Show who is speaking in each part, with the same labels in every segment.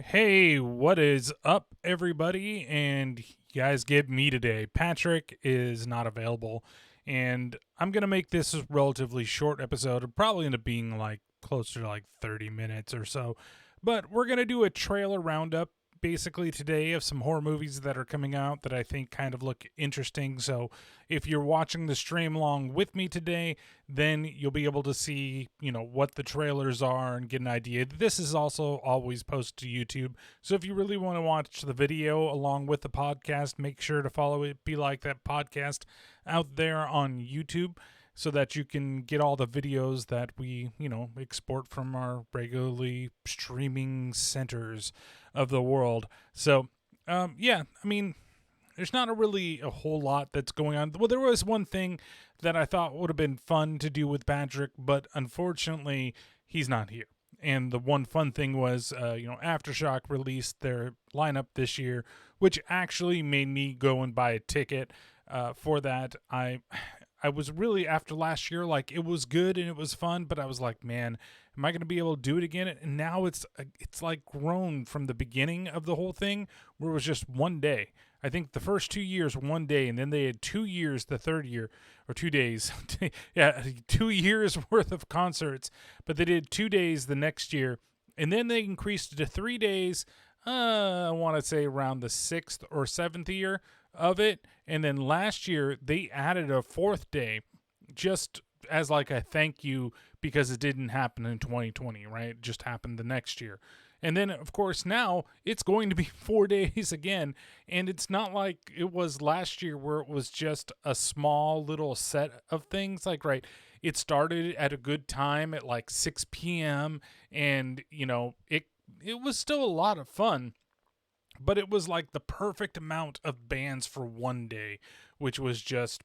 Speaker 1: Hey, what is up, everybody? And you guys get me today. Patrick is not available, and I'm gonna make this a relatively short episode. It'll probably end up being like closer to like 30 minutes or so. But we're gonna do a trailer roundup basically today of some horror movies that are coming out that I think kind of look interesting. So if you're watching the stream along with me today, then you'll be able to see, what the trailers are and get an idea. This is also always posted to YouTube. So if you really want to watch the video along with the podcast, make sure to follow it. Be like that podcast out there on YouTube so that you can get all the videos that we, export from our regularly streaming centers of the world. So, yeah, I mean, there's not really a whole lot that's going on. Well, there was one thing that I thought would have been fun to do with Patrick, but unfortunately, he's not here. And the one fun thing was, Aftershock released their lineup this year, which actually made me go and buy a ticket for that. I was really, after last year, like, it was good and it was fun, but I was like, man, am I going to be able to do it again? And now it's like grown from the beginning of the whole thing, where it was just one day. I think the first 2 years one day, and then they had 2 years the third year, or 2 days. Yeah, 2 years worth of concerts, but they did 2 days the next year, and then they increased it to 3 days. I want to say around the sixth or seventh year of it, and then last year they added a fourth day, just as like a thank you because it didn't happen in 2020, right? It just happened the next year. And then, of course, now it's going to be 4 days again. And it's not like it was last year where it was just a small little set of things. Like, right, it started at a good time at like 6 p.m. And, it was still a lot of fun, but it was like the perfect amount of bands for one day, which was just,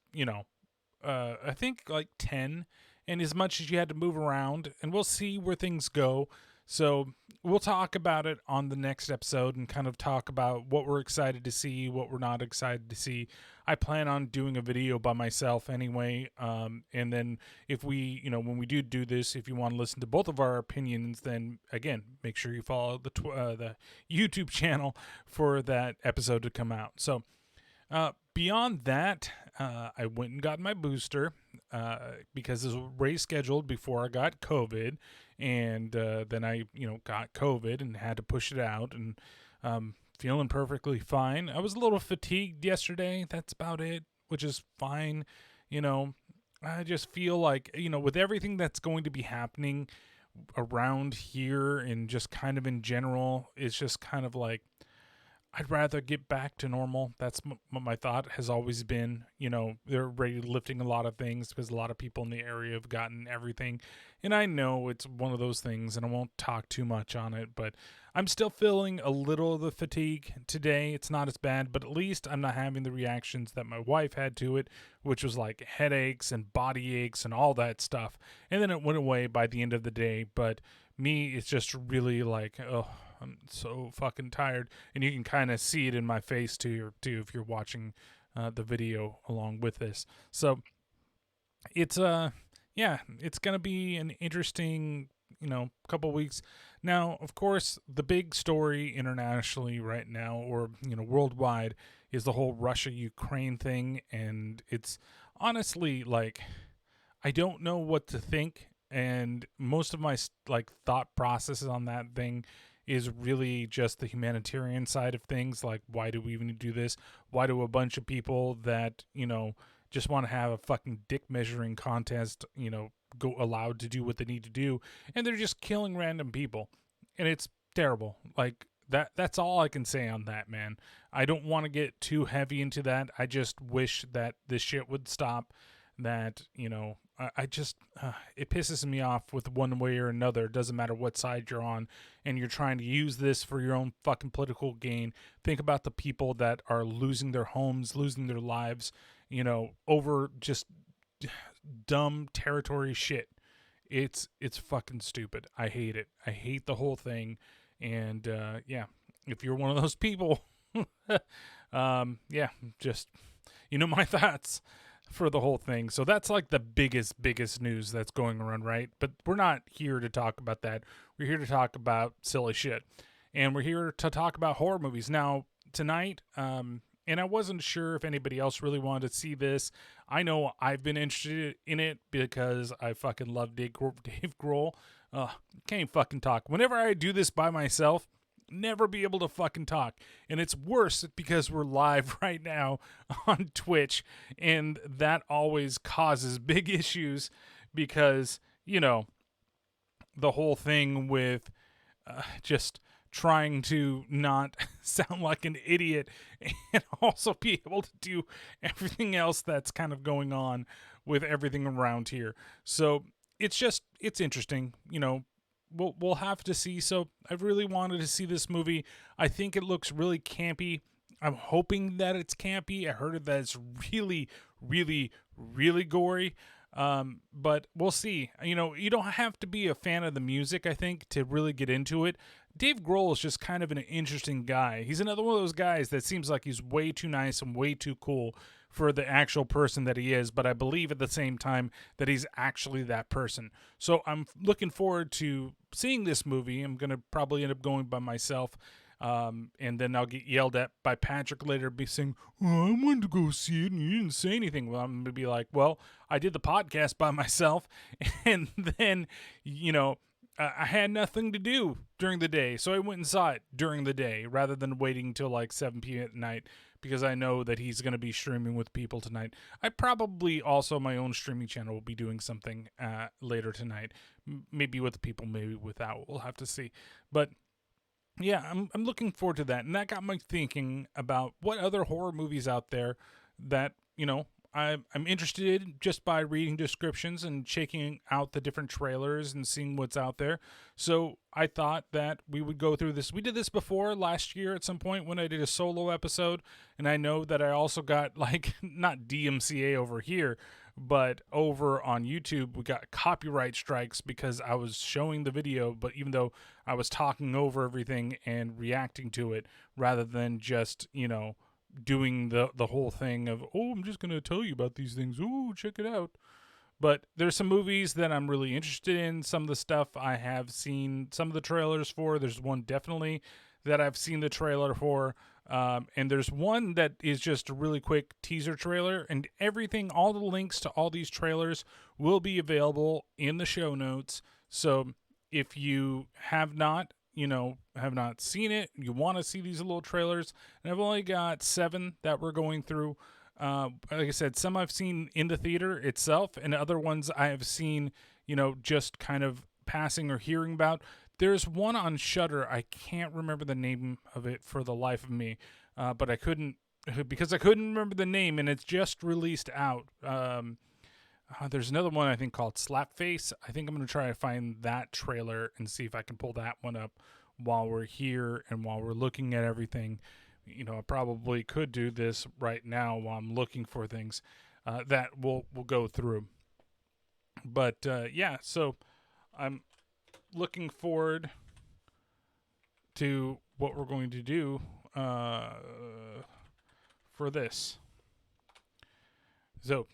Speaker 1: I think like 10, and as much as you had to move around, and we'll see where things go. So we'll talk about it on the next episode and kind of talk about what we're excited to see, what we're not excited to see. I plan on doing a video by myself anyway. And then if we, when we do this, if you want to listen to both of our opinions, then again, make sure you follow the YouTube channel for that episode to come out. So beyond that, I went and got my booster because it was already scheduled before I got COVID, and then I, got COVID and had to push it out, and feeling perfectly fine. I was a little fatigued yesterday. That's about it, which is fine. I just feel like, with everything that's going to be happening around here and just kind of in general, it's just kind of like, I'd rather get back to normal. That's what my thought has always been. They're already lifting a lot of things because a lot of people in the area have gotten everything. And I know it's one of those things, and I won't talk too much on it, but I'm still feeling a little of the fatigue today. It's not as bad, but at least I'm not having the reactions that my wife had to it, which was like headaches and body aches and all that stuff. And then it went away by the end of the day. But me, it's just really like, oh, I'm so fucking tired, and you can kind of see it in my face too if you're watching the video along with this. So it's it's gonna be an interesting couple weeks. Now, of course, the big story internationally right now, or worldwide, is the whole Russia-Ukraine thing, and it's honestly like, I don't know what to think, and most of my thought processes on that thing is really just the humanitarian side of things. Like, why do we even do this? Why do a bunch of people that, just want to have a fucking dick measuring contest, go allowed to do what they need to do, and they're just killing random people. And it's terrible. Like, that's all I can say on that, man. I don't want to get too heavy into that. I just wish that this shit would stop. That, I just, it pisses me off with one way or another. It doesn't matter what side you're on, and you're trying to use this for your own fucking political gain. Think about the people that are losing their homes, losing their lives, over just dumb territory shit. It's fucking stupid. I hate it. I hate the whole thing. And if you're one of those people, just my thoughts for the whole thing. So that's like the biggest news that's going around, right? But we're not here to talk about that. We're here to talk about silly shit. and we're here to talk about horror movies. Now, tonight, and I wasn't sure if anybody else really wanted to see this. I know I've been interested in it because I fucking love Dave Grohl. Can't even fucking talk. Whenever I do this by myself, never be able to fucking talk. And it's worse because we're live right now on Twitch, and that always causes big issues because, you know, the whole thing with just trying to not sound like an idiot and also be able to do everything else that's kind of going on with everything around here. So it's interesting, you know. We'll have to see. So I really wanted to see this movie. I think it looks really campy. I'm hoping that it's campy. I heard that it's really, really, really gory. But we'll see. You know, you don't have to be a fan of the music, I think, to really get into it. Dave Grohl is just kind of an interesting guy. He's another one of those guys that seems like he's way too nice and way too cool for the actual person that he is, but I believe at the same time that he's actually that person. So I'm looking forward to seeing this movie. I'm going to probably end up going by myself, and then I'll get yelled at by Patrick later, be saying, "Oh, I wanted to go see it and you didn't say anything." Well, I'm going to be like, well, I did the podcast by myself, and then, you know, I had nothing to do during the day, so I went and saw it during the day rather than waiting until like 7 p.m. at night, because I know that he's going to be streaming with people tonight. I probably also, my own streaming channel, will be doing something later tonight, maybe with the people, maybe without. We'll have to see. But yeah, I'm looking forward to that, and that got me thinking about what other horror movies out there that, you know, I'm interested in just by reading descriptions and checking out the different trailers and seeing what's out there. So I thought that we would go through this. We did this before last year at some point when I did a solo episode, and I know that I also got, like, not DMCA over here, but over on YouTube we got copyright strikes because I was showing the video, but even though I was talking over everything and reacting to it rather than just, you know, doing the whole thing of, oh, I'm just going to tell you about these things. Oh, check it out. But there's some movies that I'm really interested in. Some of the stuff I have seen some of the trailers for. There's one definitely that I've seen the trailer for. And there's one that is just a really quick teaser trailer. And everything, all the links to all these trailers will be available in the show notes. So if you have not seen it, you want to see these little trailers, and I've only got 7 that we're going through. Like I said, some I've seen in the theater itself, and other ones I have seen, you know, just kind of passing or hearing about. There's one on Shudder. I can't remember the name of it for the life of me, but I couldn't remember the name, and it's just released out. There's another one I think called Slapface. I think I'm going to try to find that trailer and see if I can pull that one up while we're here and while we're looking at everything. You know, I probably could do this right now while I'm looking for things that we'll go through. But yeah, so I'm looking forward to what we're going to do for this. So,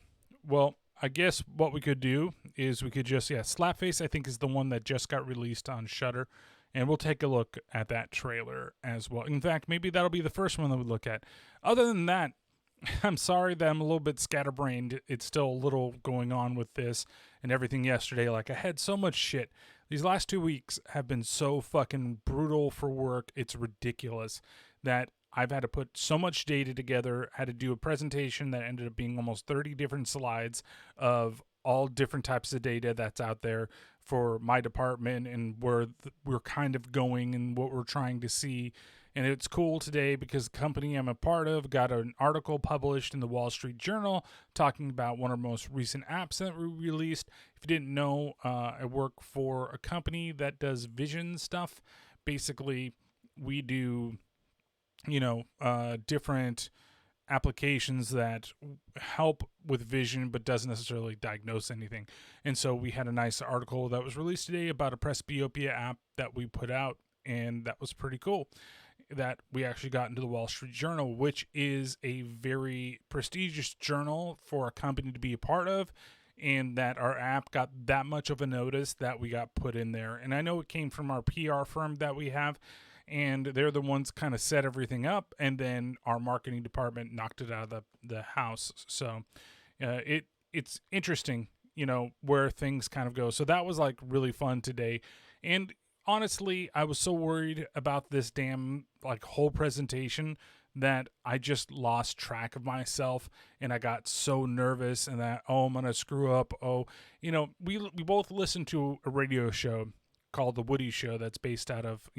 Speaker 1: well, I guess what we could do is we could just, Slapface I think is the one that just got released on Shudder, and we'll take a look at that trailer as well. In fact, maybe that'll be the first one that we look at. Other than that, I'm sorry that I'm a little bit scatterbrained. It's still a little going on with this and everything yesterday. Like, I had so much shit. These last 2 weeks have been so fucking brutal for work. It's ridiculous that I've had to put so much data together, had to do a presentation that ended up being almost 30 different slides of all different types of data that's out there for my department and where we're kind of going and what we're trying to see. And it's cool today because the company I'm a part of got an article published in the Wall Street Journal talking about one of our most recent apps that we released. If you didn't know, I work for a company that does vision stuff. Basically, we do, you know, different applications that help with vision but doesn't necessarily diagnose anything. And so we had a nice article that was released today about a presbyopia app that we put out, and that was pretty cool. That we actually got into the Wall Street Journal, which is a very prestigious journal for a company to be a part of, and that our app got that much of a notice that we got put in there. And I know it came from our PR firm that we have, and they're the ones kind of set everything up, and then our marketing department knocked it out of the house. So it's interesting, where things kind of go. So that was like really fun today. And honestly, I was so worried about this damn like whole presentation that I just lost track of myself, and I got so nervous, and that, oh, I'm gonna screw up. Oh, we both listened to a radio show called The Woody Show that's based out of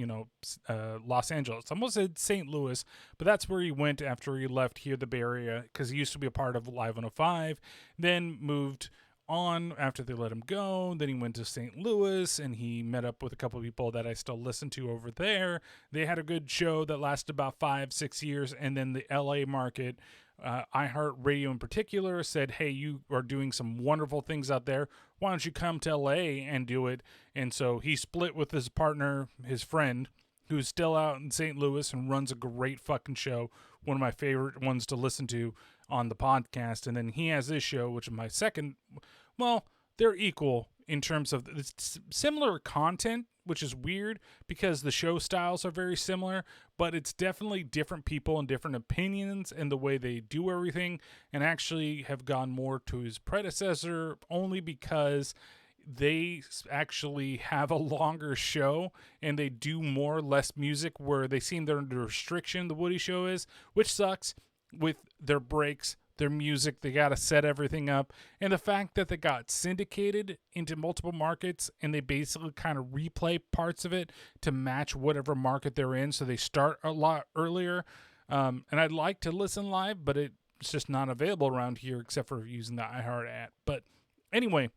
Speaker 1: Los Angeles. I almost said St. Louis, but that's where he went after he left here, the Bay Area, because he used to be a part of Live 105, then moved on after they let him go. Then he went to St. Louis, and he met up with a couple of people that I still listen to over there. They had a good show that lasted about 5-6 years, and then the LA market, iHeartRadio in particular, said, hey, you are doing some wonderful things out there. Why don't you come to LA and do it? And so he split with his partner, his friend, who's still out in St. Louis and runs a great fucking show, one of my favorite ones to listen to on the podcast. And then he has this show, which is my second. Well, they're equal in terms of it's similar content, which is weird because the show styles are very similar, but it's definitely different people and different opinions and the way they do everything, and actually have gone more to his predecessor only because they actually have a longer show and they do more less music, where they seem they're under restriction, the Woody Show is, which sucks with their breaks, their music. They got to set everything up, and the fact that they got syndicated into multiple markets and they basically kind of replay parts of it to match whatever market they're in, so they start a lot earlier. And I'd like to listen live, but it's just not available around here except for using the iHeart app. But anyway,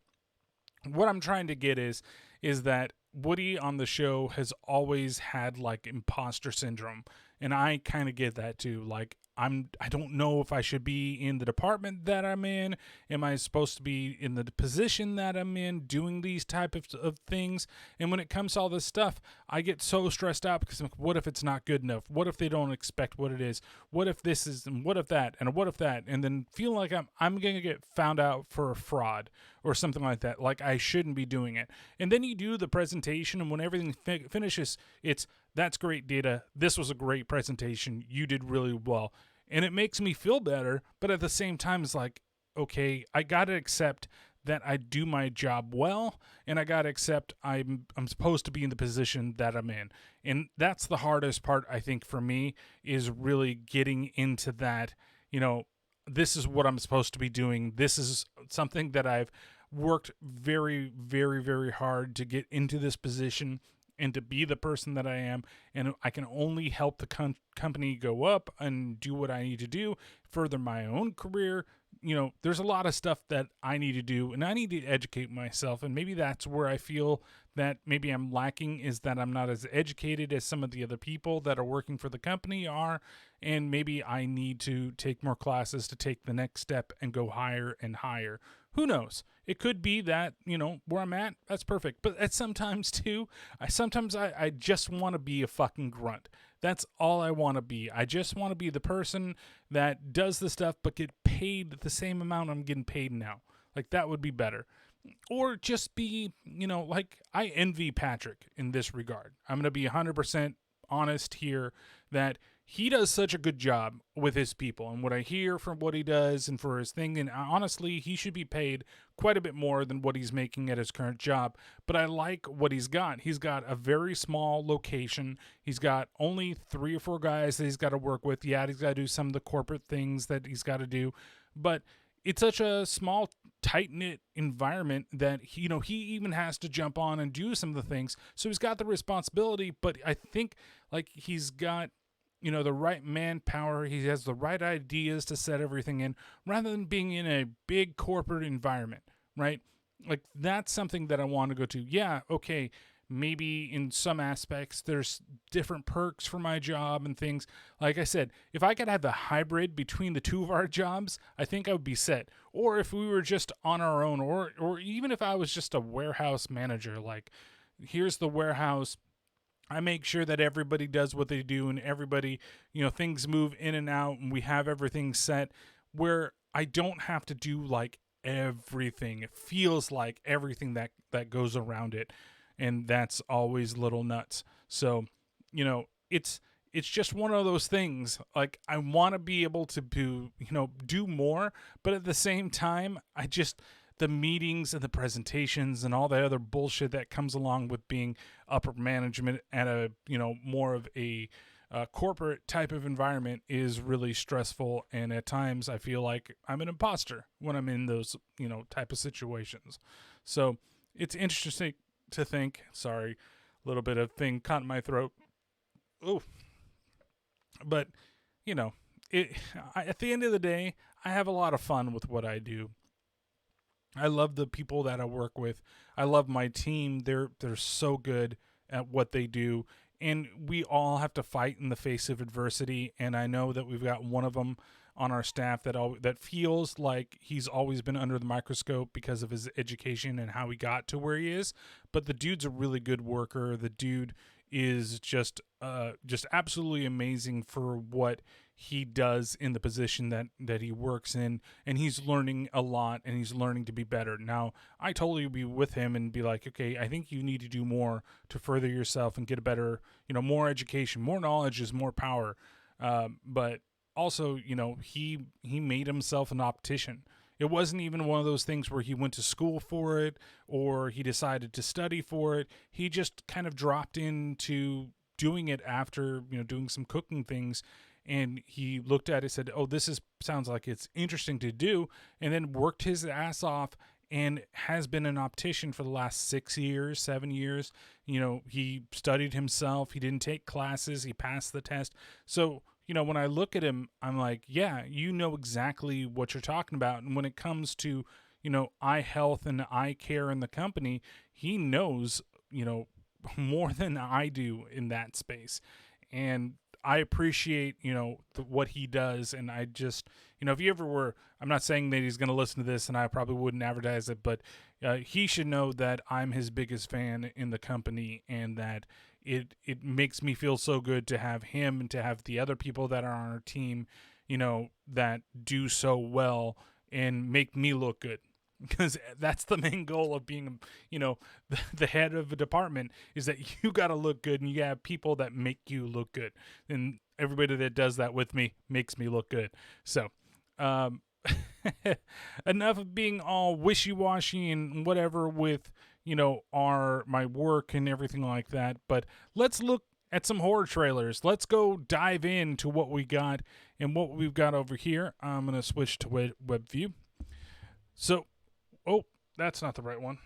Speaker 1: what I'm trying to get is that Woody on the show has always had like imposter syndrome, and I kind of get that too. Like, I don't know if I should be in the department that I'm in. Am I supposed to be in the position that I'm in doing these type of things? And when it comes to all this stuff, I get so stressed out because I'm like, what if it's not good enough? What if they don't expect what it is? What if this is, and what if that, and what if that? And then feel like I'm going to get found out for a fraud or something like that. Like I shouldn't be doing it. And then you do the presentation, and when everything finishes, that's great data. This was a great presentation. You did really well. And it makes me feel better, but at the same time, it's like, okay, I got to accept that I do my job well, and I got to accept I'm supposed to be in the position that I'm in. And that's the hardest part, I think, for me, is really getting into that, this is what I'm supposed to be doing. This is something that I've worked very, very, very hard to get into this position and to be the person that I am, and I can only help the company go up and do what I need to do, further my own career. There's a lot of stuff that I need to do, and I need to educate myself, and maybe that's where I feel that maybe I'm lacking, is that I'm not as educated as some of the other people that are working for the company are, and maybe I need to take more classes to take the next step and go higher and higher. Who knows? It could be that, where I'm at, that's perfect. But at sometimes, too, I just want to be a fucking grunt. That's all I want to be. I just want to be the person that does the stuff but get paid the same amount I'm getting paid now. Like, that would be better. Or just be, like, I envy Patrick in this regard. I'm going to be 100% honest here that he does such a good job with his people, and what I hear from what he does and for his thing, and honestly, he should be paid quite a bit more than what he's making at his current job. But I like what he's got. He's got a very small location. He's got only 3 or 4 guys that he's got to work with. Yeah, he's got to do some of the corporate things that he's got to do, but it's such a small, tight-knit environment that he even has to jump on and do some of the things. So he's got the responsibility, but I think like he's got the right manpower. He has the right ideas to set everything in, rather than being in a big corporate environment, right? Like, that's something that I want to go to. Yeah, okay, maybe in some aspects there's different perks for my job and things. Like I said, if I could have the hybrid between the two of our jobs, I think I would be set. Or if we were just on our own, or even if I was just a warehouse manager, like, here's the warehouse, I make sure that everybody does what they do, and everybody, things move in and out, and we have everything set where I don't have to do like everything. It feels like everything that goes around it, and that's always little nuts. So, it's just one of those things. Like, I want to be able to do more, but at the same time, the meetings and the presentations and all the other bullshit that comes along with being upper management at a, more of a corporate type of environment is really stressful. And at times I feel like I'm an imposter when I'm in those, type of situations. So it's interesting to think, sorry, a little bit of thing caught in my throat. Ooh. But, at the end of the day, I have a lot of fun with what I do. I love the people that I work with. I love my team. They're so good at what they do. And we all have to fight in the face of adversity. And I know that we've got one of them on our staff that feels like he's always been under the microscope because of his education and how he got to where he is. But the dude's a really good worker. The dude is just absolutely amazing for what he does in the position that he works in, and he's learning a lot, and he's learning to be better. Now, I totally be with him and be like, okay, I think you need to do more to further yourself and get a better, more education. More knowledge is more power. But also, he made himself an optician. It wasn't even one of those things where he went to school for it or he decided to study for it. He just kind of dropped into doing it after, doing some cooking things. And he looked at it and said, oh, sounds like it's interesting to do. And then worked his ass off and has been an optician for the last 6 years, 7 years. He studied himself. He didn't take classes. He passed the test. So, when I look at him, I'm like, yeah, you know exactly what you're talking about. And when it comes to, eye health and eye care in the company, he knows, more than I do in that space. And I appreciate, what he does. And I just, if you ever were, I'm not saying that he's going to listen to this and I probably wouldn't advertise it, but he should know that I'm his biggest fan in the company and that it makes me feel so good to have him and to have the other people that are on our team, that do so well and make me look good. Because that's the main goal of being, the head of a department is that you got to look good and you have people that make you look good. And everybody that does that with me makes me look good. So, enough of being all wishy-washy and whatever with, my work and everything like that. But let's look at some horror trailers. Let's go dive into what we got and what we've got over here. I'm going to switch to web view. So, oh, that's not the right one.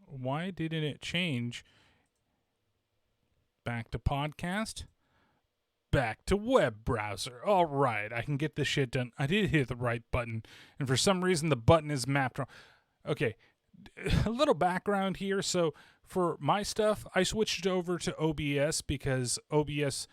Speaker 1: Why didn't it change? Back to podcast. Back to web browser. All right, I can get this shit done. I did hit the right button, and for some reason the button is mapped wrong. Okay, a little background here. So for my stuff, I switched over to OBS because OBS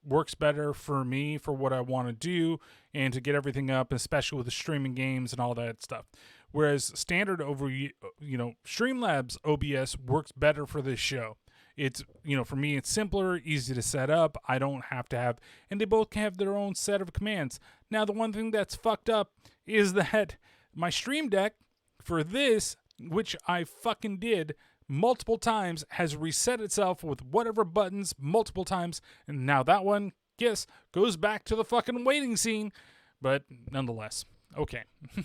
Speaker 1: works better for me for what I want to do and to get everything up, especially with the streaming games and all that stuff. Whereas standard Streamlabs OBS works better for this show. It's, for me, it's simpler, easy to set up. I don't have to have, and they both have their own set of commands. Now, the one thing that's fucked up is that my Stream Deck for this, which I fucking did multiple times, has reset itself with whatever buttons multiple times. And now that one, yes, goes back to the fucking waiting scene. But nonetheless, okay.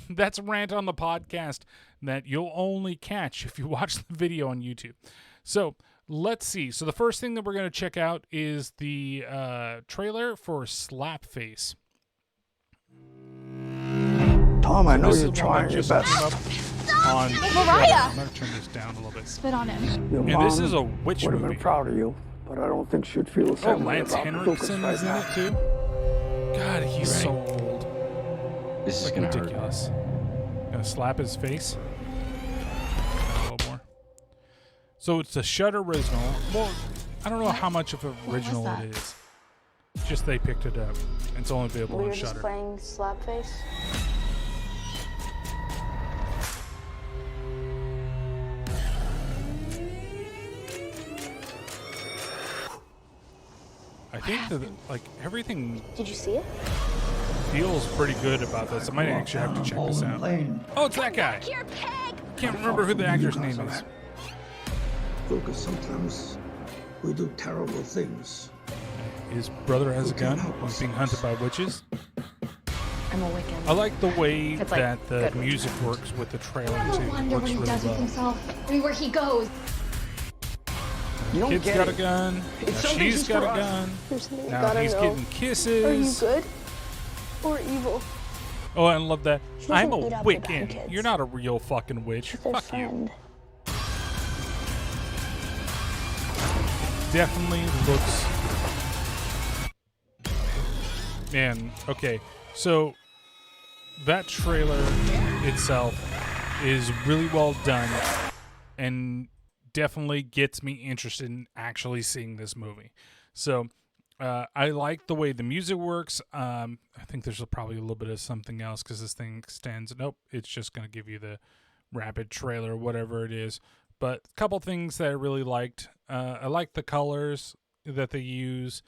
Speaker 1: That's a rant on the podcast that you'll only catch if you watch the video on YouTube. So let's see. So the first thing that we're going to check out is the trailer for Slapface.
Speaker 2: Tom, I know you're trying your best.
Speaker 1: I'm going to turn this down a little bit.
Speaker 3: Spit on him.
Speaker 2: Your
Speaker 1: And
Speaker 2: mom
Speaker 1: this is a witch
Speaker 2: would have
Speaker 1: movie.
Speaker 2: been proud of you, but I don't think she'd feel the same way
Speaker 1: Lance
Speaker 2: about
Speaker 1: Henriksen
Speaker 2: Lucas
Speaker 1: is in
Speaker 2: right
Speaker 1: it too. God, he's so old.
Speaker 4: This is
Speaker 1: Like
Speaker 4: gonna
Speaker 1: ridiculous. Gonna slap his face. A little more. So it's a Shudder original. Well, I don't know how much of an original
Speaker 3: that?
Speaker 1: it is. Just they picked it up. It's only available
Speaker 5: We
Speaker 1: on
Speaker 5: were just
Speaker 1: Shudder.
Speaker 5: playing Slapface.
Speaker 1: I think that everything
Speaker 5: Did you see it?
Speaker 1: feels pretty good about this. I might actually have to check this out. Oh, it's that guy.
Speaker 3: Here, pig!
Speaker 1: Can't remember who the actor's name is.
Speaker 6: Lucas, sometimes
Speaker 2: We do terrible things.
Speaker 1: His brother has a
Speaker 2: We can't
Speaker 1: gun.
Speaker 2: help
Speaker 1: He's being
Speaker 2: ourselves.
Speaker 1: hunted by witches.
Speaker 3: I'm a Wiccan.
Speaker 1: I like the way
Speaker 3: It's like
Speaker 1: that the
Speaker 3: good
Speaker 1: music works with the trailer
Speaker 4: I
Speaker 1: too.
Speaker 4: don't wonder
Speaker 1: It
Speaker 4: what
Speaker 1: works
Speaker 4: he
Speaker 1: really
Speaker 4: does with
Speaker 1: well.
Speaker 4: himself. I mean, where he goes.
Speaker 5: You don't
Speaker 1: Kid's
Speaker 5: get
Speaker 1: got
Speaker 5: it.
Speaker 1: a gun.
Speaker 5: It's
Speaker 1: Now
Speaker 5: something
Speaker 1: she's
Speaker 5: just
Speaker 1: got
Speaker 5: for
Speaker 1: a
Speaker 5: us.
Speaker 1: gun.
Speaker 6: There's something you
Speaker 1: Now
Speaker 6: gotta
Speaker 1: he's
Speaker 6: know.
Speaker 1: getting
Speaker 6: Are you
Speaker 1: kisses.
Speaker 6: good or evil?
Speaker 1: Oh, I love that.
Speaker 6: She
Speaker 1: I'm a
Speaker 6: doesn't beat up the bad
Speaker 1: Wiccan.
Speaker 6: kids.
Speaker 1: You're not a real fucking witch.
Speaker 6: She's their
Speaker 1: Fuck you.
Speaker 6: friend.
Speaker 1: Definitely looks. Man, okay. So that trailer itself is really well done and definitely gets me interested in actually seeing this movie. So I like the way the music works. I think there's probably a little bit of something else because this thing extends. Nope, it's just going to give you the rapid trailer, whatever it is. But a couple things that I really liked. I like the colors that they use.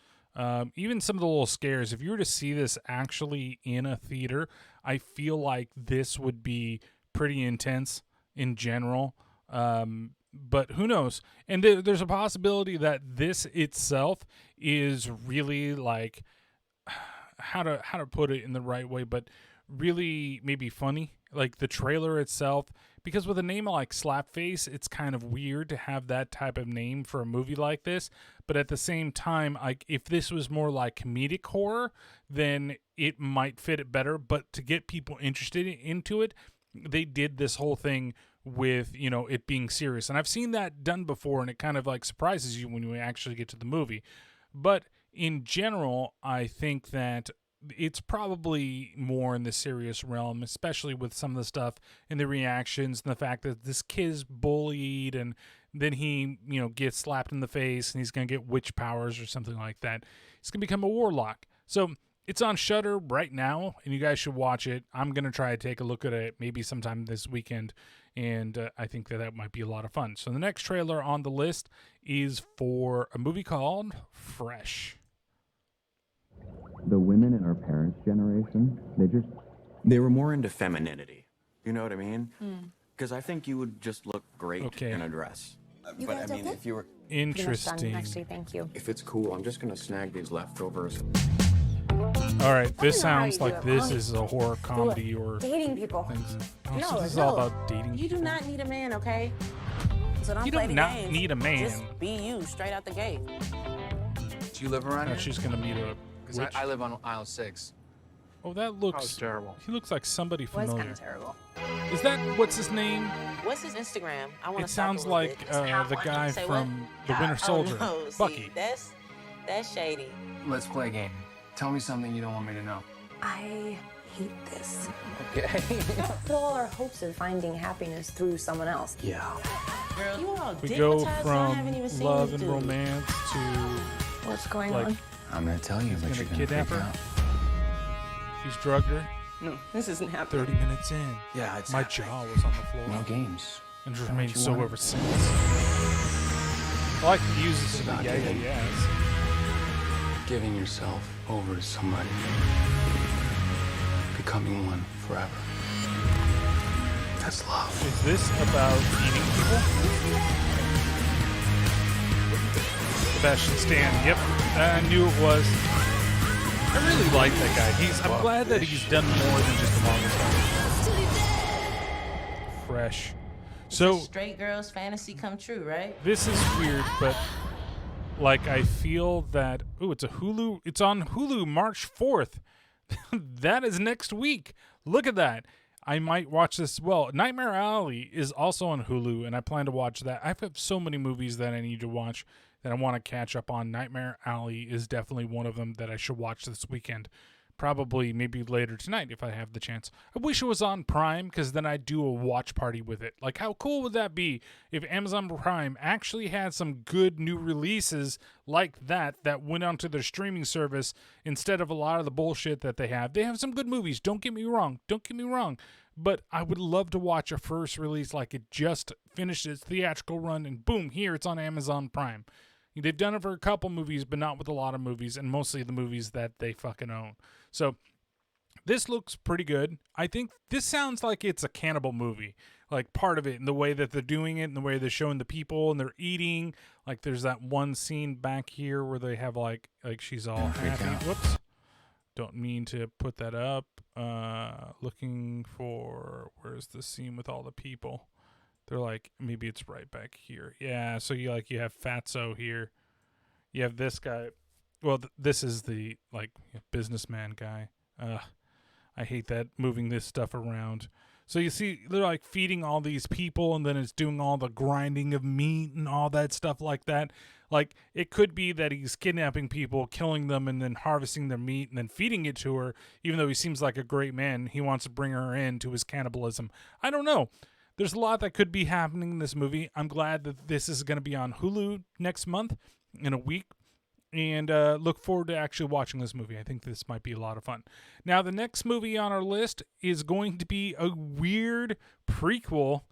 Speaker 1: Even some of the little scares. If you were to see this actually in a theater, I feel like this would be pretty intense in general. But who knows? And there's a possibility that this itself is really like how to put it in the right way, but really maybe funny. Like the trailer itself, because with a name like Slapface, it's kind of weird to have that type of name for a movie like this. But at the same time, like if this was more like comedic horror, then it might fit it better. But to get people interested into it, they did this whole thing with, you know, it being serious. And I've seen that done before, and it kind of like surprises you when you actually get to the movie. But in general, I think that it's probably more in the serious realm, especially with some of the stuff and the reactions and the fact that this kid's bullied and then he, you know, gets slapped in the face and he's going to get witch powers or something like that. He's going to become a warlock. So it's on Shudder right now, and you guys should watch it. I'm going to try to take a look at it maybe sometime this weekend, and I think that might be a lot of fun. So the next trailer on the list is for a movie called Fresh.
Speaker 7: The women in our parents' generation,
Speaker 5: They were more into femininity. You know what I mean? Because I think you would just look great
Speaker 1: Okay.
Speaker 5: in a dress.
Speaker 3: You
Speaker 5: But I
Speaker 3: guys
Speaker 5: mean,
Speaker 3: okay?
Speaker 5: if you were,
Speaker 3: Pretty much done,
Speaker 1: Interesting.
Speaker 3: actually, thank you.
Speaker 5: if it's cool, I'm just gonna snag these leftovers.
Speaker 1: All right, this
Speaker 3: know how
Speaker 1: sounds
Speaker 3: you do
Speaker 1: like
Speaker 3: it,
Speaker 1: this
Speaker 3: Molly.
Speaker 1: is a horror comedy or
Speaker 3: Dating people.
Speaker 1: things. Oh, so
Speaker 8: No,
Speaker 1: this is
Speaker 8: no.
Speaker 1: all about dating.
Speaker 8: You do
Speaker 1: people.
Speaker 8: not need a man, okay? So don't
Speaker 1: You
Speaker 8: play
Speaker 1: do
Speaker 8: the
Speaker 1: not
Speaker 8: games.
Speaker 1: need a man.
Speaker 8: Just be you, straight out the gate.
Speaker 9: Do you live around
Speaker 1: Now
Speaker 9: here?
Speaker 1: she's gonna meet a
Speaker 9: Because
Speaker 1: witch.
Speaker 9: I live on aisle 6.
Speaker 1: Oh, that
Speaker 9: Oh, it's
Speaker 1: looks
Speaker 9: terrible.
Speaker 1: He looks like somebody
Speaker 8: Was
Speaker 1: familiar.
Speaker 8: kind of terrible.
Speaker 1: Is that what's his name?
Speaker 8: What's his Instagram? I want
Speaker 1: It
Speaker 8: to.
Speaker 1: sounds like the guy
Speaker 8: Say
Speaker 1: from
Speaker 8: what?
Speaker 1: The Winter Soldier,
Speaker 8: Oh, no, see,
Speaker 1: Bucky.
Speaker 8: That's shady.
Speaker 9: Let's play a game. Tell me something you don't want me to know.
Speaker 3: I hate this.
Speaker 9: Okay.
Speaker 3: Put all our hopes in finding happiness through someone else.
Speaker 5: Yeah.
Speaker 8: Girl, you all
Speaker 1: We go
Speaker 8: dickmatized, so I haven't
Speaker 1: from
Speaker 8: even seen
Speaker 1: love
Speaker 8: this
Speaker 1: and
Speaker 8: dude.
Speaker 1: romance to
Speaker 3: What's going
Speaker 1: like
Speaker 3: on?
Speaker 9: I'm gonna tell you, but
Speaker 1: gonna
Speaker 9: you're gonna
Speaker 1: kidnap
Speaker 9: freak
Speaker 1: her?
Speaker 9: out.
Speaker 1: he's drugged her.
Speaker 3: No, this isn't happening.
Speaker 1: 30 minutes in,
Speaker 9: Yeah, it's
Speaker 1: my jaw was on the floor
Speaker 9: no games.
Speaker 1: and just
Speaker 9: Is that
Speaker 1: remained
Speaker 9: what you
Speaker 1: so
Speaker 9: wanted?
Speaker 1: ever since. I like to use this in the
Speaker 9: About
Speaker 1: yeah,
Speaker 9: dating.
Speaker 1: yes.
Speaker 9: Giving yourself over to somebody. Becoming one forever. That's love.
Speaker 1: Is this about eating people? Sebastian Stan. Yep, I knew it was. I really like that guy. I'm glad that he's done more than just the Marvel stuff. Fresh. So
Speaker 8: Straight girls' fantasy come true, right?
Speaker 1: this is weird, but like I feel that it's a Hulu. It's on Hulu March 4th. That is next week. Look at that. I might watch this as well. Nightmare Alley is also on Hulu, and I plan to watch that. I have so many movies that I need to watch that I want to catch up on. Nightmare Alley is definitely one of them that I should watch this weekend. Probably maybe later tonight if I have the chance. I wish it was on Prime because then I'd do a watch party with it. Like how cool would that be if Amazon Prime actually had some good new releases like that went onto their streaming service instead of a lot of the bullshit that they have. They have some good movies, don't get me wrong. But I would love to watch a first release like it just finished its theatrical run and boom, here it's on Amazon Prime. They've done it for a couple movies, but not with a lot of movies, and mostly the movies that they fucking own. So this looks pretty good. I think this sounds like it's a cannibal movie. like part of it, and the way that they're doing it, and the way they're showing the people and they're eating. Like there's that one scene back here where they have like she's all happy. Whoops. Don't mean to put that up. Looking for, where's the scene with all the people? They're like, maybe it's right back here. Yeah, so you have Fatso here. You have this guy. Well, this is the like businessman guy. I hate that, moving this stuff around. So you see they're like feeding all these people, and then it's doing all the grinding of meat and all that stuff like that. Like, it could be that he's kidnapping people, killing them, and then harvesting their meat and then feeding it to her. Even though he seems like a great man, he wants to bring her in to his cannibalism. I don't know. There's a lot that could be happening in this movie. I'm glad that this is going to be on Hulu next month, in a week. And look forward to actually watching this movie. I think this might be a lot of fun. Now, the next movie on our list is going to be a weird prequel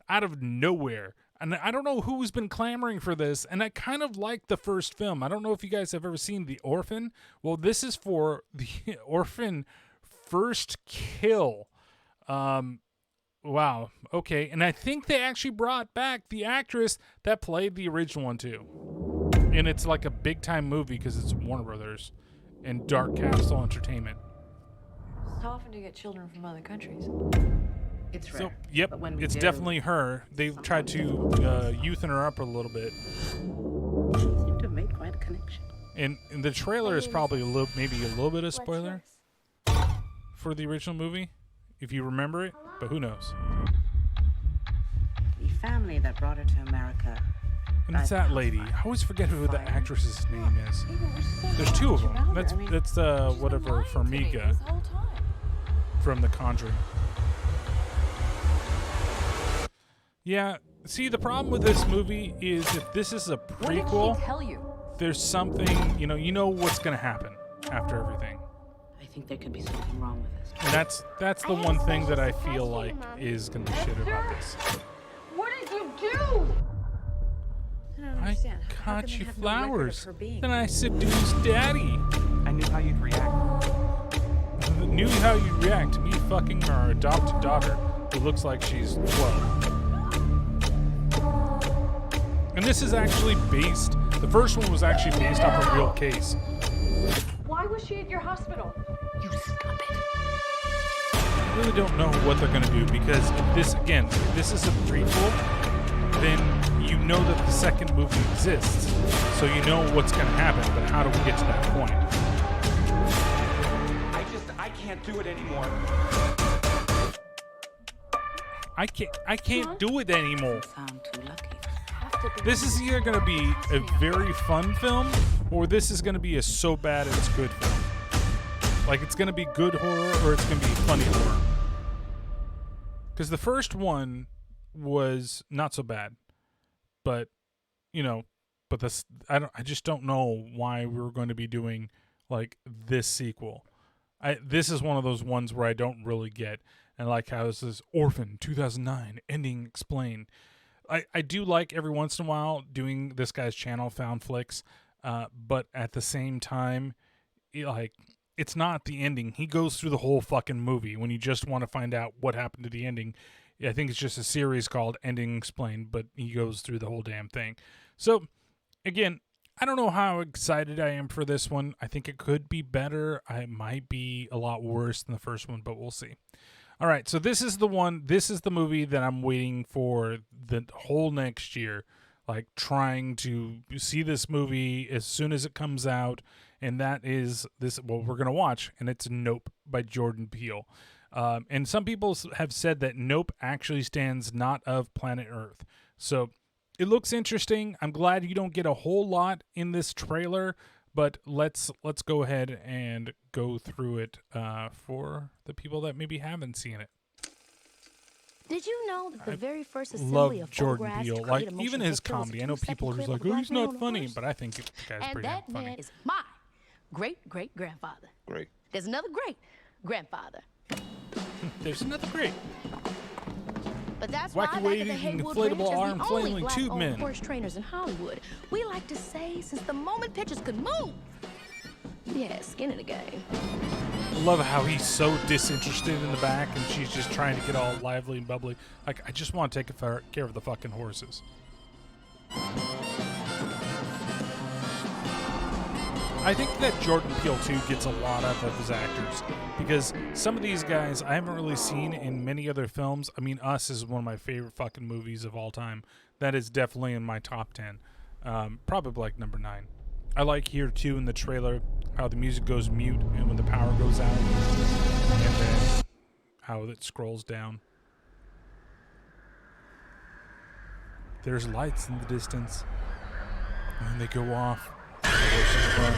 Speaker 1: out of nowhere. And I don't know who's been clamoring for this, and I kind of like the first film. I don't know if you guys have ever seen The Orphan. Well, this is for The Orphan First Kill. Wow. Okay. And I think they actually brought back the actress that played the original one, too. And it's like a big-time movie because it's Warner Brothers and Dark Castle Entertainment.
Speaker 10: How often do you get children from other countries?
Speaker 8: It's rare.
Speaker 1: So, yep,
Speaker 8: But when we
Speaker 1: it's
Speaker 8: do,
Speaker 1: definitely her. They've tried to youthen her up a little bit.
Speaker 8: seem to have made quite a connection.
Speaker 1: And the trailer is probably maybe a little bit of spoiler for the original movie, if you remember it, but who knows?
Speaker 8: The family that brought her to America.
Speaker 1: And it's that lady. I always forget who the actress's name is. There's two of them. That's whatever, Farmiga from The Conjuring. Yeah, see, the problem with this movie is if this is a prequel, there's something, you know what's going to happen after everything.
Speaker 8: I think there could be something wrong with this.
Speaker 1: And that's the one thing that I feel like is going to be shit about this.
Speaker 4: What did you do?
Speaker 1: I got you flowers. Then I seduced Daddy.
Speaker 9: I knew how you'd react.
Speaker 1: Knew how you'd react to me fucking our adopted daughter, who looks like she's 12. And this is actually based, the first one was actually based off a real case.
Speaker 4: Why was she at your hospital?
Speaker 8: You stop it.
Speaker 1: I really don't know what they're going to do, because if this is a prequel, then you know that the second movie exists. So you know what's going to happen, but how do we get to that point?
Speaker 9: I can't do it anymore.
Speaker 1: I can't do it anymore.
Speaker 8: Sound too lucky.
Speaker 1: This is either going to be a very fun film, or this is going to be a so bad it's good film. Like, it's going to be good horror, or it's going to be funny horror. Because the first one was not so bad, but this, I just don't know why we were going to be doing like this sequel. This is one of those ones where I don't really get, and like how this is Orphan 2009 ending explained. I do like every once in a while doing this guy's channel, Found Flicks, but at the same time, it's not the ending. He goes through the whole fucking movie when you just want to find out what happened to the ending. I think it's just a series called Ending Explained, but he goes through the whole damn thing. So, again, I don't know how excited I am for this one. I think it could be better. It might be a lot worse than the first one, but we'll see. All right, so this is the one. This is the movie that I'm waiting for the whole next year, like trying to see this movie as soon as it comes out, and that is this. Well, we're gonna watch, and it's Nope by Jordan Peele. And some people have said that Nope actually stands not of planet Earth. So it looks interesting. I'm glad you don't get a whole lot in this trailer, but let's go ahead and go through it for the people that maybe haven't seen it.
Speaker 11: Did you know that the very first assembly
Speaker 1: Love
Speaker 11: of
Speaker 1: Jordan
Speaker 11: photographs
Speaker 1: Peele.
Speaker 11: to create
Speaker 1: Like,
Speaker 11: a motion
Speaker 1: even his
Speaker 11: picture was a
Speaker 1: comedy. I know
Speaker 11: 2-second
Speaker 1: people are just
Speaker 11: clip
Speaker 1: like,
Speaker 11: of a
Speaker 1: oh,
Speaker 11: black
Speaker 1: he's
Speaker 11: man
Speaker 1: not
Speaker 11: on a
Speaker 1: funny,
Speaker 11: horse?
Speaker 1: but I think the guy's
Speaker 11: And
Speaker 1: pretty damn
Speaker 11: that
Speaker 1: funny.
Speaker 11: man is my great-great-grandfather.
Speaker 2: Great.
Speaker 11: There's another great-grandfather.
Speaker 1: There's another great.
Speaker 11: But that's why
Speaker 1: Wacky
Speaker 11: back at
Speaker 1: waiting
Speaker 11: the Haywood
Speaker 1: inflatable
Speaker 11: Ranch is
Speaker 1: arm
Speaker 11: the only
Speaker 1: flailing tube
Speaker 11: black-owned
Speaker 1: men.
Speaker 11: horse trainers in Hollywood. We like to say, since the moment pictures could move, Yeah, skin in the game.
Speaker 1: I love how he's so disinterested in the back, and she's just trying to get all lively and bubbly. Like, I just want to take care of the fucking horses. I think that Jordan Peele, too, gets a lot out of his actors, because some of these guys I haven't really seen in many other films. I mean, Us is one of my favorite fucking movies of all time. That is definitely in my top 10. Probably like number 9. I like here, too, in the trailer, how the music goes mute and when the power goes out, and then how it scrolls down. There's lights in the distance, and then they go off. The horses run.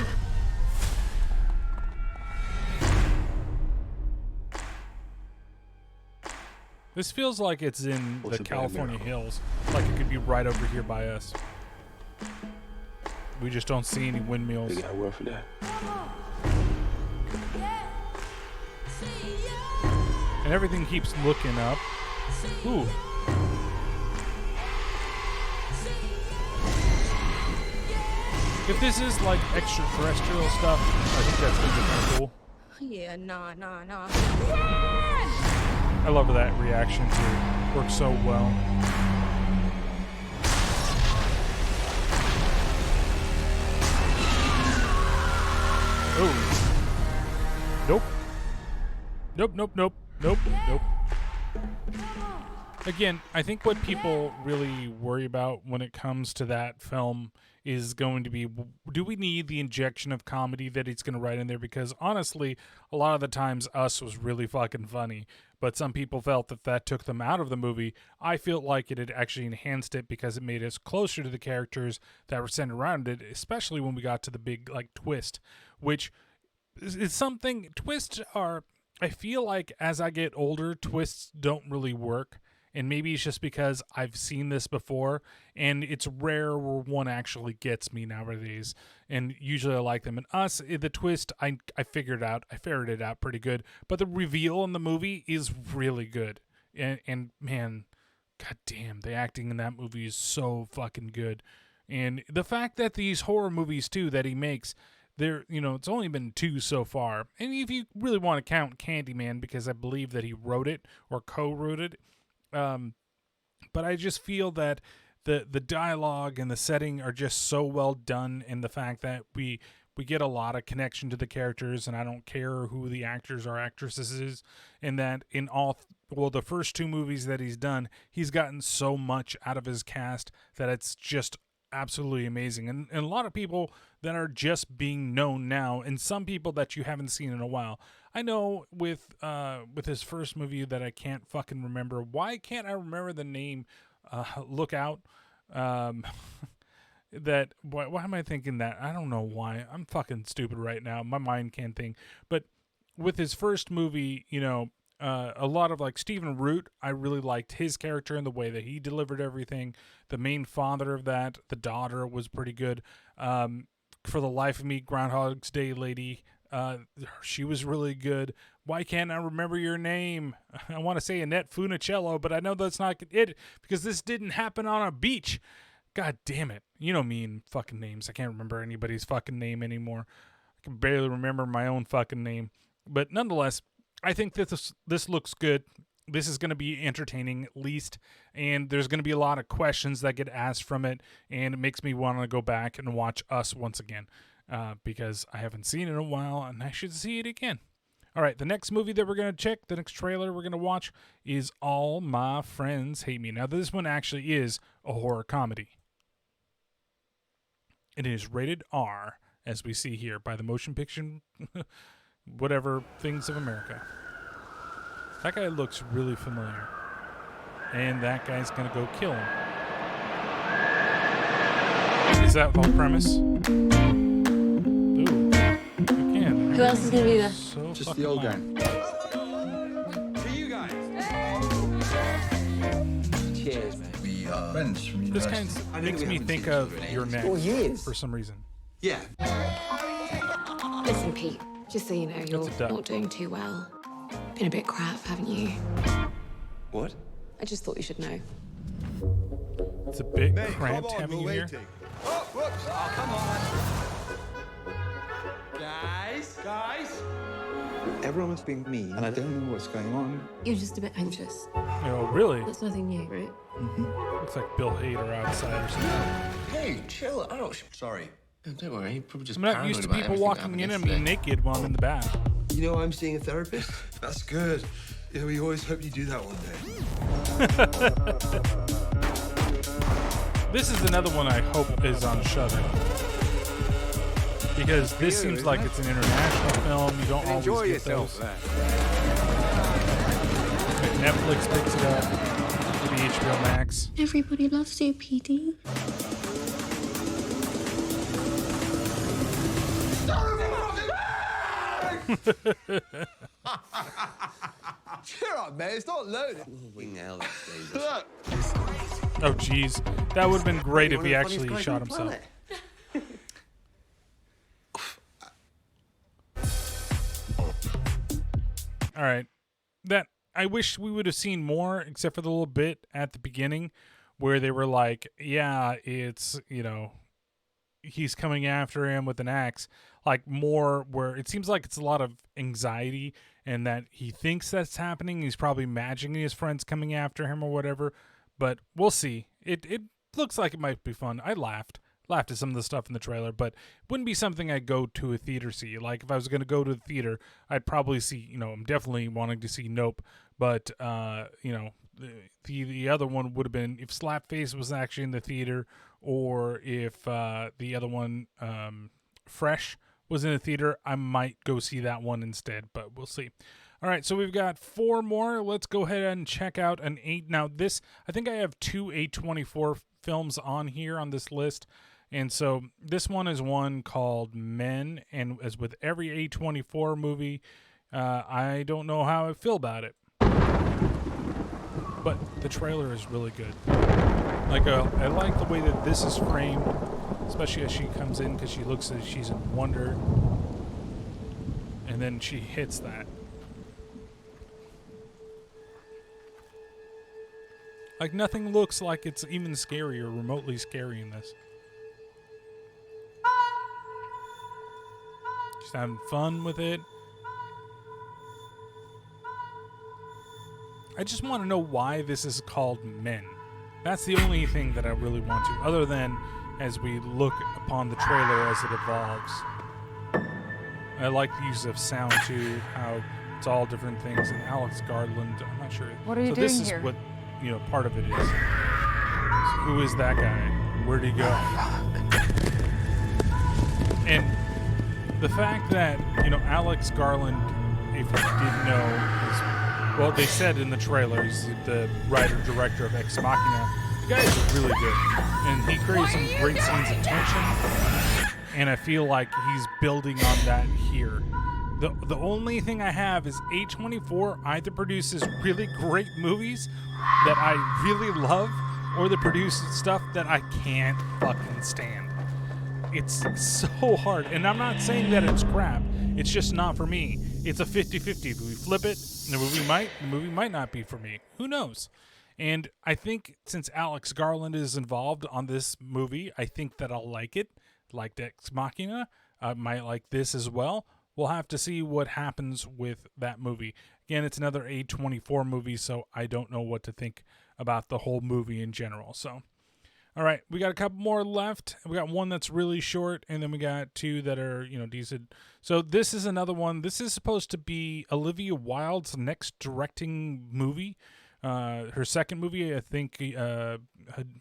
Speaker 1: This feels like it's in the California hills, like it could be right over here by us. We just don't see any windmills.
Speaker 9: You got word for that.
Speaker 1: And everything keeps looking up. Ooh. If this is like extraterrestrial stuff, I think that's gonna be kind of cool.
Speaker 11: Yeah, nah.
Speaker 1: I love that reaction too. Works so well. Oh. Nope. Again, I think what people really worry about when it comes to that film is going to be, do we need the injection of comedy that he's going to write in there? Because honestly, a lot of the times Us was really fucking funny, but some people felt that took them out of the movie. I feel like it had actually enhanced it because it made us closer to the characters that were centered around it, especially when we got to the big like twist, which is something. Twists are, I feel like as I get older, twists don't really work. And maybe it's just because I've seen this before, and it's rare where one actually gets me nowadays. And usually I like them. And Us, the twist, I figured out. I ferreted it out pretty good. But the reveal in the movie is really good. And man, goddamn, the acting in that movie is so fucking good. And the fact that these horror movies too that he makes, it's only been 2 so far. And if you really want to count Candyman, because I believe that he wrote it or co-wrote it. But I just feel that the dialogue and the setting are just so well done, and the fact that we get a lot of connection to the characters, and I don't care who the actors or actresses is, and that in the first 2 movies that he's done, he's gotten so much out of his cast that it's just absolutely amazing. And a lot of people that are just being known now, and some people that you haven't seen in a while. I know with his first movie that I can't fucking remember. Why can't I remember the name? Look Out. Why am I thinking that? I don't know why. I'm fucking stupid right now. My mind can't think. But with his first movie, a lot of like Stephen Root, I really liked his character and the way that he delivered everything. The main father of that, the daughter, was pretty good. For the life of me, Groundhog's Day lady, she was really good. Why can't I remember your name? I want to say Annette Funicello, but I know that's not it because this didn't happen on a beach. God damn it. You know me and fucking names. I can't remember anybody's fucking name anymore. I can barely remember my own fucking name. But nonetheless, I think that this looks good. This is going to be entertaining at least, and there's going to be a lot of questions that get asked from it, and it makes me want to go back and watch Us once again because I haven't seen it in a while, and I should see it again. All right, the next movie that we're going to check, the next trailer we're going to watch is All My Friends Hate Me. Now, this one actually is a horror comedy. It is rated R, as we see here, by the Motion Picture whatever things of America. That guy looks really familiar. And that guy's going to go kill him. Is that the whole premise? Ooh. Again.
Speaker 10: Who else is going to be there?
Speaker 1: So
Speaker 2: Just the old guy.
Speaker 9: To you guys.
Speaker 2: Cheers, man. We are friends from
Speaker 1: This
Speaker 2: university.
Speaker 1: kind of makes me think of Your Next for some reason.
Speaker 2: Yeah.
Speaker 10: Listen, Pete, just so you know, you're not doing too well. Been a bit crap, haven't you?
Speaker 9: What?
Speaker 10: I just thought you should know.
Speaker 1: It's a bit cramped having you here.
Speaker 9: Oh, whoops. Oh, come on. Guys.
Speaker 2: Guys!
Speaker 12: Everyone's being mean, and I don't know what's going on.
Speaker 10: You're just a bit anxious.
Speaker 1: Oh, really?
Speaker 10: That's nothing new, right?
Speaker 1: Looks like Bill Hader outside or something.
Speaker 2: Hey, chill out. Sorry.
Speaker 9: Don't worry, you're probably just
Speaker 1: I'm not
Speaker 9: paranoid
Speaker 1: used to
Speaker 9: about
Speaker 1: people
Speaker 9: everything
Speaker 1: walking
Speaker 9: that
Speaker 1: in
Speaker 9: happened
Speaker 1: and me
Speaker 9: yesterday.
Speaker 1: naked while I'm in the bath.
Speaker 2: You know I'm seeing a therapist? That's good. Yeah, we always hope you do that one day.
Speaker 1: This is another one I hope is on Shudder. Because this seems like it's an international film. You don't always get those. Netflix picks it up. The HBO Max.
Speaker 10: Everybody loves you, PD.
Speaker 2: Cheer up, man. It's not loaded.
Speaker 1: Oh, jeez. That would have been great if he actually shot himself. All right. That I wish we would have seen more, except for the little bit at the beginning where they were like, yeah, it's, you know, he's coming after him with an axe. Like more where it seems like it's a lot of anxiety and that he thinks that's happening. He's probably imagining his friends coming after him or whatever, but we'll see. It looks like it might be fun. I laughed at some of the stuff in the trailer, but it wouldn't be something I'd go to a theater see. Like if I was going to go to the theater, I'd probably see, you know, I'm definitely wanting to see Nope, but you know, the other one would have been if Slapface was actually in the theater, or if the other one, Fresh, was in the theater, I might go see that one instead, but we'll see. All right, so we've got 4 more. Let's go ahead and check out an 8. Now this, I think I have 2 A24 films on here on this list. And so this one is one called Men, and as with every A24 movie, I don't know how I feel about it. But the trailer is really good. Like I like the way that this is framed, especially as she comes in because she looks as she's in wonder, and then she hits that. Like nothing looks like it's even scary or remotely scary in this. Just having fun with it. I just want to know why this is called Men. That's the only thing that I really want to, other than as we look upon the trailer as it evolves. I like the use of sound too, how it's all different things. And Alex Garland, I'm not sure.
Speaker 6: What are you
Speaker 1: doing
Speaker 6: doing
Speaker 1: this
Speaker 6: here?
Speaker 1: is what, you know, part of it is. So who is that guy? Where'd he go? And the fact that, you know, Alex Garland, if you didn't know, is, well, they said in the trailer, he's the writer-director of Ex Machina. The guy is really good. And he creates some great scenes of tension. And I feel like he's building on that here. The only thing I have is A24 either produces really great movies that I really love, or they produce stuff that I can't fucking stand. It's so hard. And I'm not saying that it's crap. It's just not for me. It's a 50-50. If we flip it, the movie might not be for me. Who knows? And I think since Alex Garland is involved on this movie, I think that I'll like it. Like Ex Machina. I might like this as well. We'll have to see what happens with that movie. Again, it's another A24 movie, so I don't know what to think about the whole movie in general. So, all right, we got a couple more left. We got one that's really short, and then we got 2 that are, you know, decent. So this is another one. This is supposed to be Olivia Wilde's next directing movie. Her second movie, I think,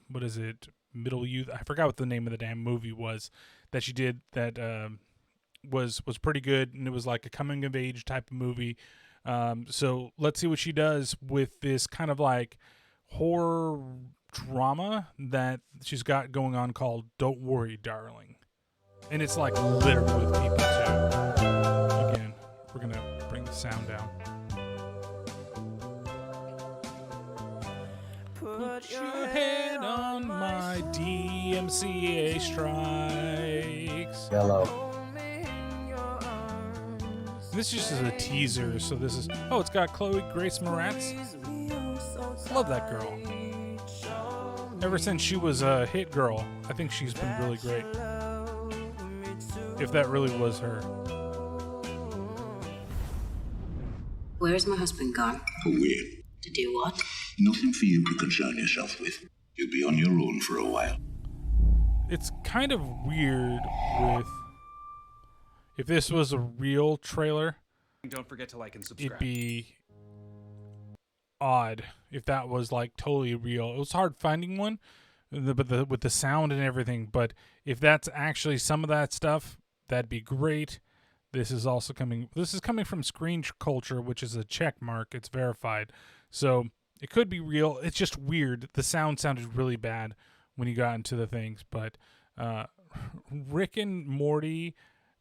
Speaker 1: what is it? Middle Youth. I forgot what the name of the damn movie was that she did that was pretty good, and it was like a coming of age type of movie. So let's see what she does with this kind of like horror drama that she's got going on called Don't Worry, Darling. And it's like littered with people too. Again, we're going to bring the sound down. Put your head on my DMCA strikes.
Speaker 2: Yellow.
Speaker 1: This is just a teaser, so this is... Oh, it's got Chloe Grace Moretz. Love that girl. Ever since she was a hit girl, I think she's been really great. If that really was her.
Speaker 8: Where's my husband gone?
Speaker 13: Weird.
Speaker 8: To do what?
Speaker 13: Nothing for you to concern yourself with. You'll be on your own for a while.
Speaker 1: It's kind of weird with... If this was a real trailer,
Speaker 14: don't forget to like and subscribe.
Speaker 1: it'd be odd if that was like totally real. It was hard finding one, but with the sound and everything. But if that's actually some of that stuff, that'd be great. This is also coming. This is coming from Screen Culture, which is a check mark. It's verified, so it could be real. It's just weird. The sound sounded really bad when you got into the things. But Rick and Morty,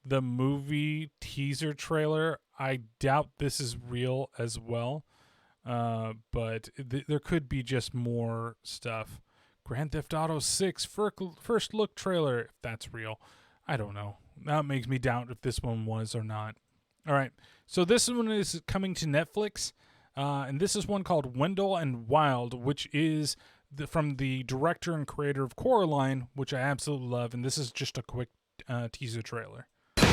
Speaker 1: the movie teaser trailer, I doubt this is real as well. But there could be just more stuff. Grand Theft Auto 6 first look trailer, if that's real. I don't know. That makes me doubt if this one was or not. All right. So this one is coming to Netflix. And this is one called Wendell and Wild, which is from the director and creator of Coraline, which I absolutely love. And this is just a quick teaser trailer. You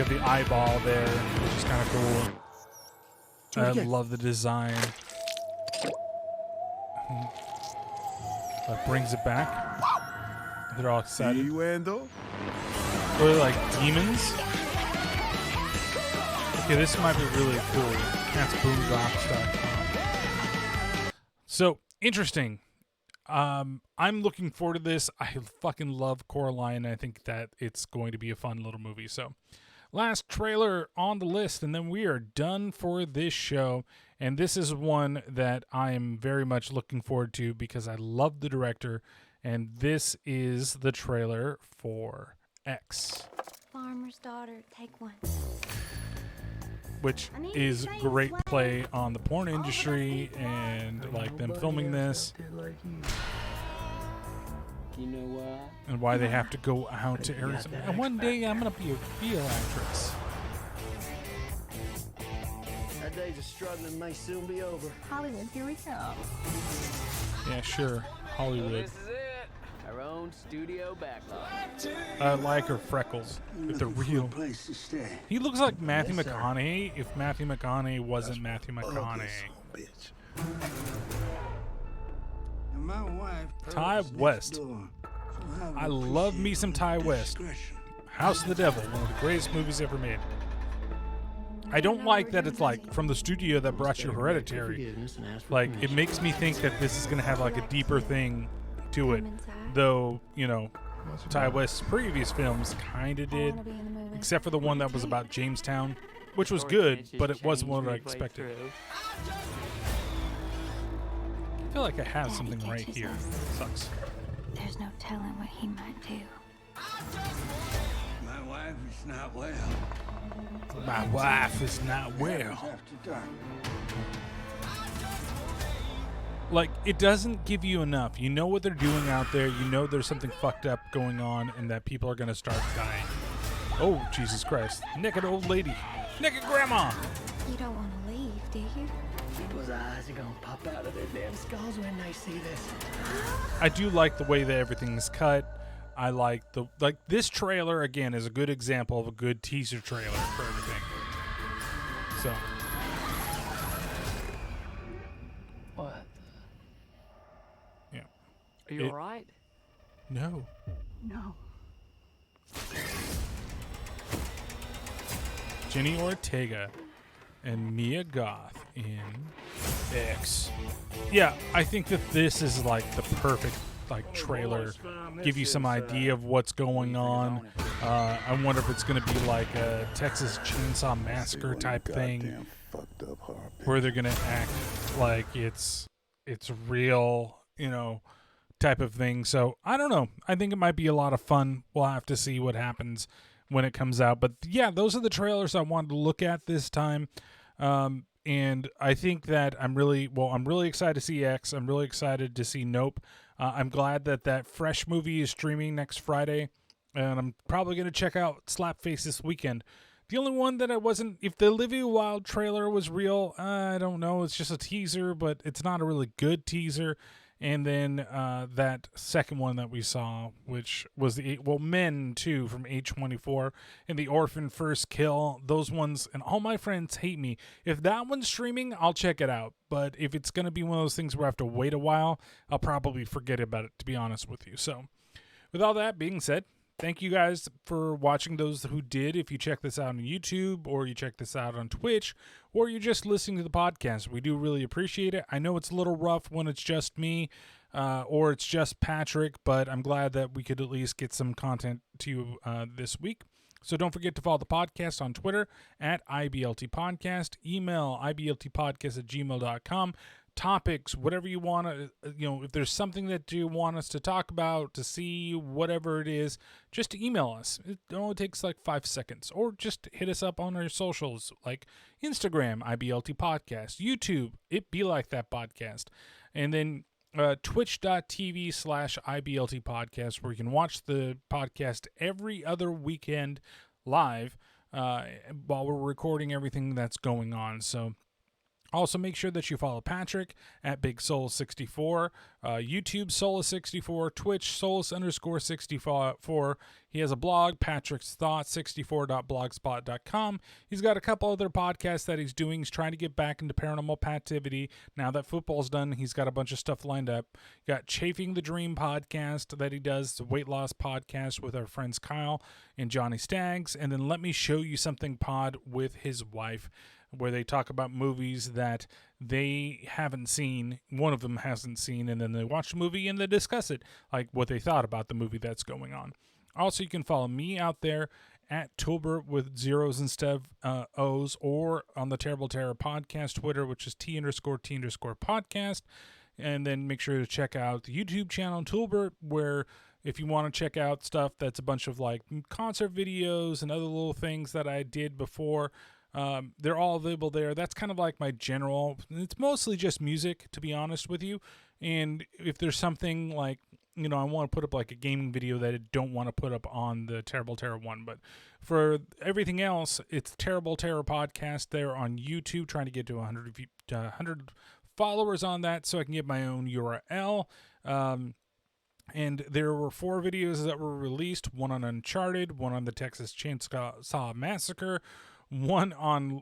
Speaker 1: have the eyeball there, which is kind of cool. I love the design. That brings it back. They're all excited.
Speaker 15: Wendell?
Speaker 1: They're like demons. Okay, this might be really cool. That's boombox.com. So, interesting. I'm looking forward to this. I fucking love Coraline. I think that it's going to be a fun little movie. So, last trailer on the list, and then we are done for this show. And this is one that I am very much looking forward to because I love the director. And this is the trailer for X.
Speaker 11: Farmer's daughter, take one.
Speaker 1: Which is great play on the porn industry and like them filming this. And why they have to go out to Arizona. And one day I'm going to be a real actress.
Speaker 16: Our days of struggling may soon be over.
Speaker 6: Hollywood, here we come.
Speaker 1: Yeah, sure. Hollywood.
Speaker 16: This is it. Our own studio backlot.
Speaker 1: I like her freckles. If they're real. He looks like Matthew McConaughey if Matthew McConaughey wasn't Matthew McConaughey. Ty West. I love me some Ty West. House of the Devil, one of the greatest movies ever made. I don't like that it's like from the studio that brought you Hereditary. Like, it makes me think that this is going to have like a deeper thing to it. Though, you know, Ty West's previous films kind of did. Except for the one that was about Jamestown, which was good, but it wasn't what I expected. I feel like I have something right here. Sucks.
Speaker 11: There's no telling what he might do.
Speaker 13: My wife is not well.
Speaker 1: My wife is not well. Like, it doesn't give you enough. You know what they're doing out there. You know there's something fucked up going on and that people are going to start dying. Oh, Jesus Christ. Naked old lady. Naked grandma.
Speaker 11: You don't want to leave, do you?
Speaker 16: People's eyes are gonna pop out of their damn skulls when they see this.
Speaker 1: I do like the way that everything's cut. I like this trailer, again, is a good example of a good teaser trailer for everything. So.
Speaker 16: What?
Speaker 1: Yeah.
Speaker 16: Are you alright?
Speaker 1: No.
Speaker 16: No.
Speaker 1: Jenny Ortega and Mia Goth in X. Yeah, I think that this is like the perfect like trailer. Give you some idea of what's going on. I wonder if it's going to be like a Texas Chainsaw Massacre type thing, where they're going to act like it's real, you know, type of thing. So I don't know. I think it might be a lot of fun. We'll have to see what happens when it comes out. But yeah, those are the trailers I wanted to look at this time. And I think that I'm really excited to see X. I'm really excited to see Nope. I'm glad that Fresh movie is streaming next Friday, and I'm probably going to check out Slapface this weekend. The only one that I wasn't, if the Olivia Wilde trailer was real, I don't know. It's just a teaser, but it's not a really good teaser. And then that second one that we saw, which was Men 2 from H24 and the Orphan First Kill. Those ones, and all my friends hate me. If that one's streaming, I'll check it out. But if it's going to be one of those things where I have to wait a while, I'll probably forget about it, to be honest with you. So with all that being said, thank you guys for watching, those who did. If you check this out on YouTube, or you check this out on Twitch, or you're just listening to the podcast, we do really appreciate it. I know it's a little rough when it's just me or it's just Patrick, but I'm glad that we could at least get some content to you this week. So don't forget to follow the podcast on Twitter at IBLT Podcast. Email ibltpodcast@gmail.com. Topics, whatever you want to, if there's something that you want us to talk about, to see, whatever it is, just email us. It only takes like 5 seconds, or just hit us up on our socials like Instagram, IBLT Podcast, YouTube, It Be Like That Podcast, and then twitch.tv/IBLT Podcast, where you can watch the podcast every other weekend live while we're recording everything that's going on. So also, make sure that you follow Patrick at BigSouls64, YouTube Solus64, Twitch Solus_64. He has a blog, Patrick's Thoughts 64.blogspot.com. He's got a couple other podcasts that he's doing. He's trying to get back into Paranormal Pativity. Now that football's done, he's got a bunch of stuff lined up. Got Chafing the Dream podcast that he does, the weight loss podcast with our friends Kyle and Johnny Staggs. And then Let Me Show You Something pod with his wife, where they talk about movies that they haven't seen, one of them hasn't seen, and then they watch the movie and they discuss it, like what they thought about the movie that's going on. Also, you can follow me out there at toolbert with zeros instead of O's, or on the Terrible Terror Podcast Twitter, which is T_T_podcast. And then make sure to check out the YouTube channel, toolbert, where if you want to check out stuff that's a bunch of like concert videos and other little things that I did before, they're all available there. That's kind of like my general, it's mostly just music, to be honest with you. And if there's something like, I want to put up like a gaming video that I don't want to put up on the Terrible Terror one. But for everything else, it's Terrible Terror Podcast there on YouTube, trying to get to 100 followers on that so I can get my own URL. And there were 4 videos that were released, one on Uncharted, one on the Texas Chainsaw Massacre, one on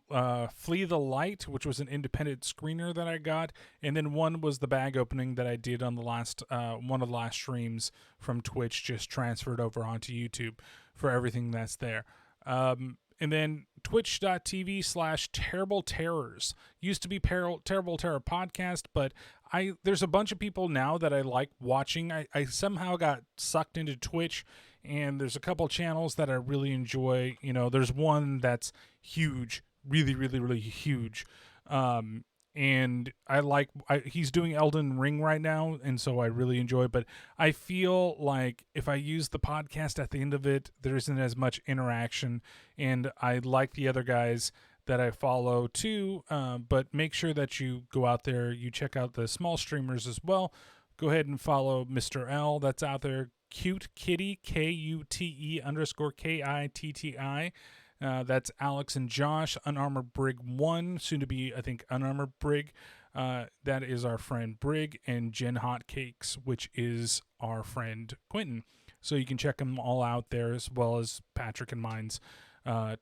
Speaker 1: Flee the Light, which was an independent screener that I got, and then one was the bag opening that I did on the last one of the last streams from Twitch, just transferred over onto YouTube for everything that's there. And then twitch.tv/Terrible Terrors. Used to be Terrible Terror Podcast, but there's a bunch of people now that I like watching. I somehow got sucked into Twitch, and there's a couple channels that I really enjoy. There's one that's huge, really, really, really huge. And he's doing Elden Ring right now, and so I really enjoy it. But I feel like if I use the podcast at the end of it, there isn't as much interaction, and I like the other guys that I follow too. But make sure that you go out there, you check out the small streamers as well. Go ahead and follow Mr. L, that's out there. Cute Kitty, KUTE_KITTI. That's Alex and Josh. Unarmored Brig 1, soon to be, I think, Unarmored Brig. That is our friend Brig, and Jen Hotcakes, which is our friend Quentin. So you can check them all out there, as well as Patrick and mine's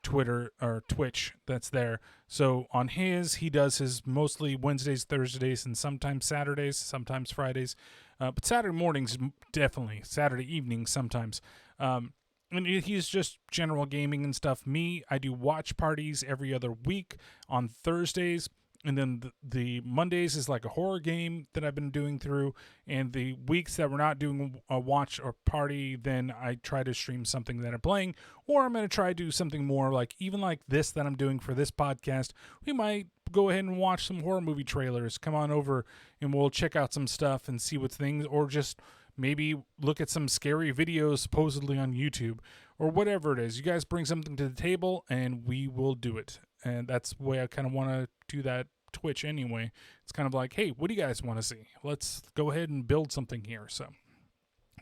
Speaker 1: Twitter or Twitch that's there. So on he does his mostly Wednesdays, Thursdays, and sometimes Saturdays, sometimes Fridays. But Saturday mornings, definitely. Saturday evenings sometimes. And he's just general gaming and stuff. Me, I do watch parties every other week on Thursdays. And then the Mondays is like a horror game that I've been doing through. And the weeks that we're not doing a watch or party, then I try to stream something that I'm playing. Or I'm going to try to do something more like, even like this that I'm doing for this podcast. We might go ahead and watch some horror movie trailers. Come on over and we'll check out some stuff and see what's things. Or just maybe look at some scary videos supposedly on YouTube. Or whatever it is. You guys bring something to the table and we will do it. And that's the way I kind of want to do that Twitch anyway. It's kind of like, hey, what do you guys want to see? Let's go ahead and build something here. So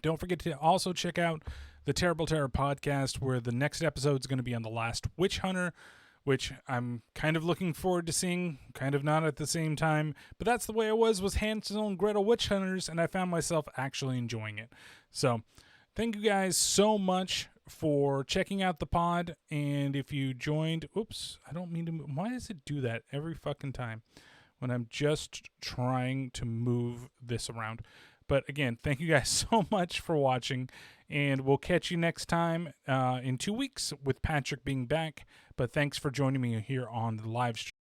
Speaker 1: don't forget to also check out the Terrible Terror Podcast, where the next episode is going to be on The Last Witch Hunter, which I'm kind of looking forward to seeing, kind of not at the same time. But that's the way I was Hansel and Gretel Witch Hunters, and I found myself actually enjoying it. So thank you guys so much for checking out the pod. And if you joined, oops, I don't mean to move. Why does it do that every fucking time when I'm just trying to move this around? But again, thank you guys so much for watching, and we'll catch you next time in 2 weeks with Patrick being back. But thanks for joining me here on the live stream.